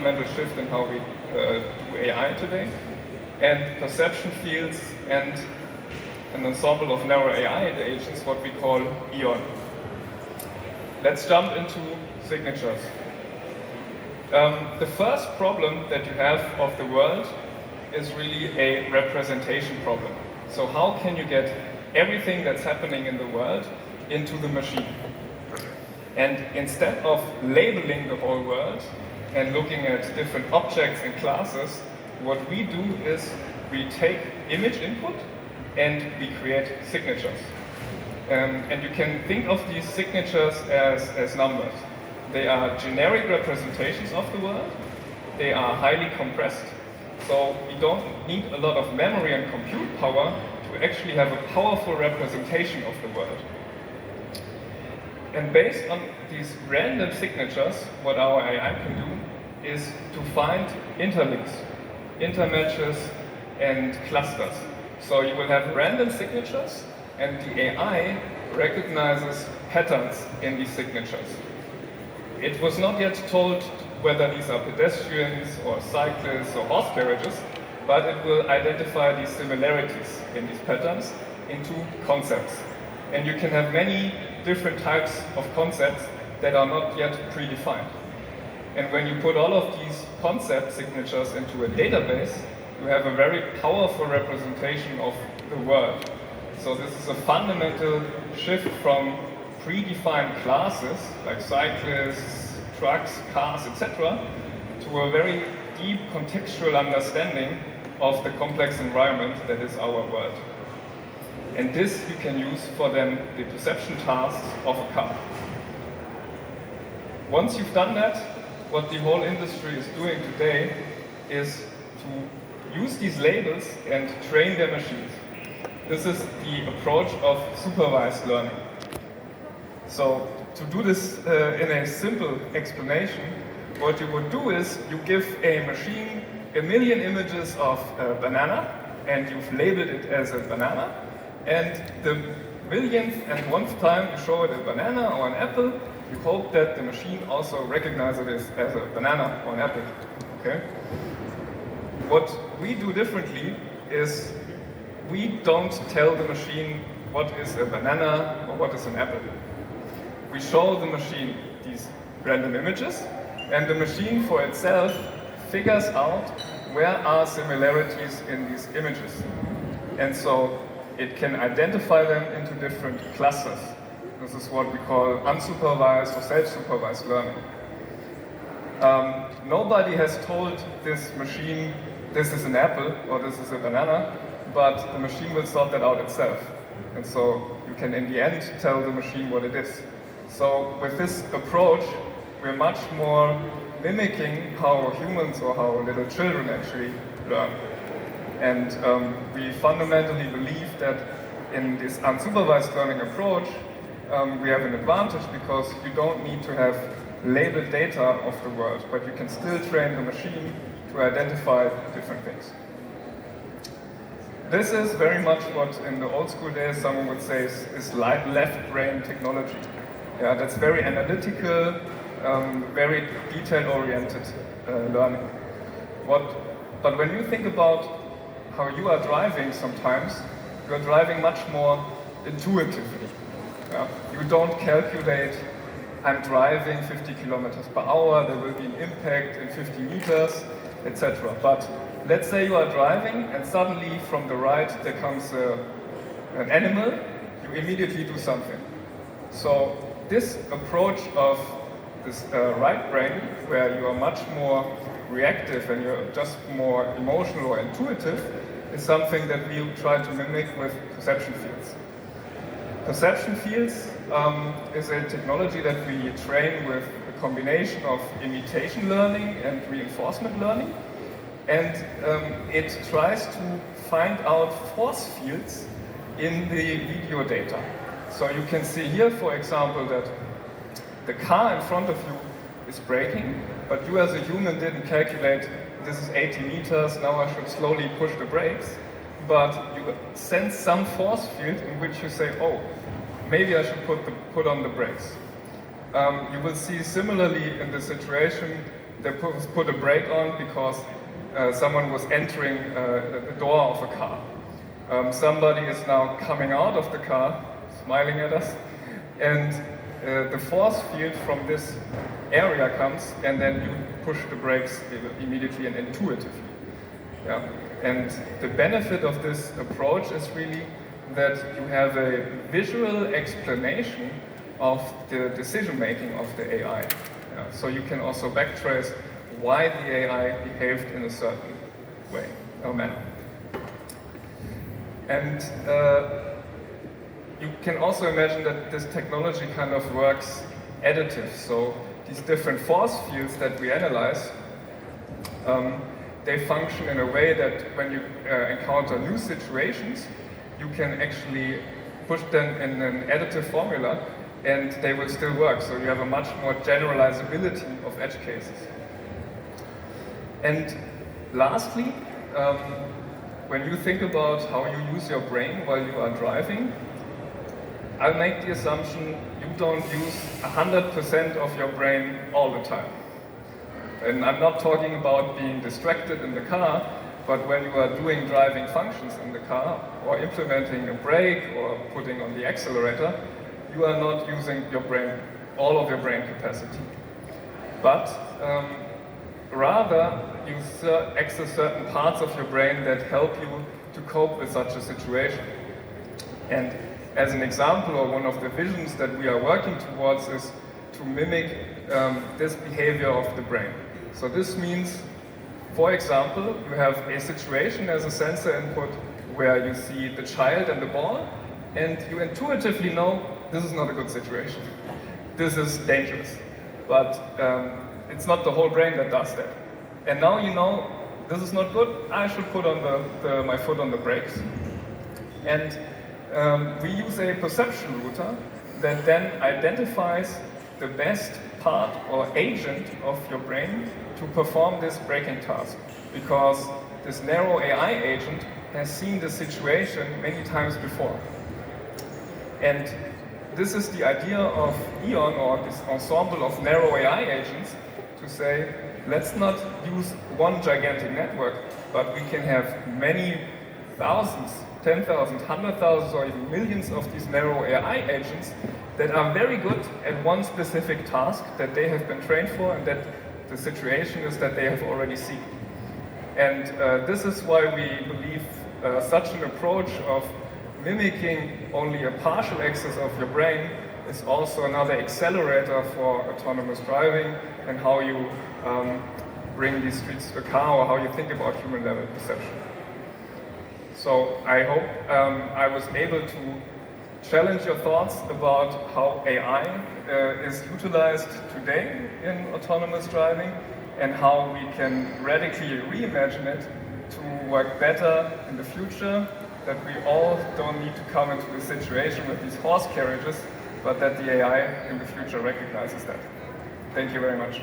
fundamental shift in how we do AI today. And perception fields and an ensemble of narrow AI agents, what we call EON. Let's jump into signatures. The first problem that you have of the world is really a representation problem. So how can you get everything that's happening in the world into the machine? And instead of labeling the whole world and looking at different objects and classes, what we do is we take image input and we create signatures. And you can think of these signatures as numbers. They are generic representations of the world. They are highly compressed. So we don't need a lot of memory and compute power to actually have a powerful representation of the world. And based on these random signatures, what our AI can do is to find interlinks, intermatches, and clusters. So you will have random signatures, and the AI recognizes patterns in these signatures. It was not yet told whether these are pedestrians or cyclists or horse carriages, but it will identify these similarities in these patterns into concepts. And you can have many different types of concepts that are not yet predefined. And when you put all of these concept signatures into a database, you have a very powerful representation of the world. So this is a fundamental shift from predefined classes like cyclists, trucks, cars, etc., to a very deep contextual understanding of the complex environment that is our world. And this you can use for then the perception tasks of a car. Once you've done that, what the whole industry is doing today is to use these labels and train their machines. This is the approach of supervised learning. So to do this in a simple explanation, what you would do is you give a machine 1 million images of a banana, and you've labeled it as a banana, and the 1,000,001th time you show it a banana or an apple, you hope that the machine also recognizes it as a banana or an apple. Okay? What we do differently is we don't tell the machine what is a banana or what is an apple. We show the machine these random images, and the machine for itself figures out where are similarities in these images. And so it can identify them into different clusters. This is what we call unsupervised or self-supervised learning. Nobody has told this machine this is an apple or this is a banana, but the machine will sort that out itself. And so you can in the end tell the machine what it is. So with this approach, we're much more mimicking how humans or how little children actually learn. And we fundamentally believe that in this unsupervised learning approach, we have an advantage because you don't need to have labeled data of the world, but you can still train the machine to identify different things. This is very much what in the old school days someone would say is left brain technology. Yeah, that's very analytical, very detail-oriented learning. But when you think about how you are driving sometimes, you are driving much more intuitively. Yeah? You don't calculate, I'm driving 50 kilometers per hour, there will be an impact in 50 meters, etc. But let's say you are driving and suddenly from the right there comes an animal, you immediately do something. So this approach of this right brain, where you are much more reactive and you're just more emotional or intuitive, is something that we try to mimic with perception fields. Perception fields is a technology that we train with a combination of imitation learning and reinforcement learning. And it tries to find out force fields in the video data. So you can see here, for example, that the car in front of you is braking, but you as a human didn't calculate this is 80 meters, now I should slowly push the brakes. But you sense some force field in which you say, oh, maybe I should put on the brakes. You will see similarly in this situation they put a brake on because someone was entering the door of a car. Somebody is now coming out of the car, smiling at us, and the force field from this area comes, and then you push the brakes immediately and intuitively. Yeah. And the benefit of this approach is really that you have a visual explanation of the decision making of the AI. Yeah. So you can also backtrace why the AI behaved in a certain way or manner. And you can also imagine that this technology kind of works additive. So these different force fields that we analyze, they function in a way that when you encounter new situations, you can actually push them in an additive formula and they will still work. So you have a much more generalizability of edge cases. And lastly, when you think about how you use your brain while you are driving, I'll make the assumption you don't use 100% of your brain all the time. And I'm not talking about being distracted in the car, but when you are doing driving functions in the car, or implementing a brake, or putting on the accelerator, you are not using your brain, all of your brain capacity. But rather, you access certain parts of your brain that help you to cope with such a situation. And as an example, or one of the visions that we are working towards is to mimic this behavior of the brain. So this means, for example, you have a situation as a sensor input where you see the child and the ball, and you intuitively know this is not a good situation. This is dangerous. But it's not the whole brain that does that. And now you know this is not good, I should put on my foot on the brakes. And we use a perception router that then identifies the best part or agent of your brain to perform this braking task. Because this narrow AI agent has seen the situation many times before. And this is the idea of EON, or this ensemble of narrow AI agents, to say, let's not use one gigantic network, but we can have many thousands, 10,000, 100,000, or even millions of these narrow AI agents that are very good at one specific task that they have been trained for, and that the situation is that they have already seen. And this is why we believe such an approach of mimicking only a partial access of your brain is also another accelerator for autonomous driving and how you bring these streets to a car, or how you think about human level perception. So I hope I was able to challenge your thoughts about how AI is utilized today in autonomous driving and how we can radically reimagine it to work better in the future, that we all don't need to come into the situation with these horse carriages, but that the AI in the future recognizes that. Thank you very much.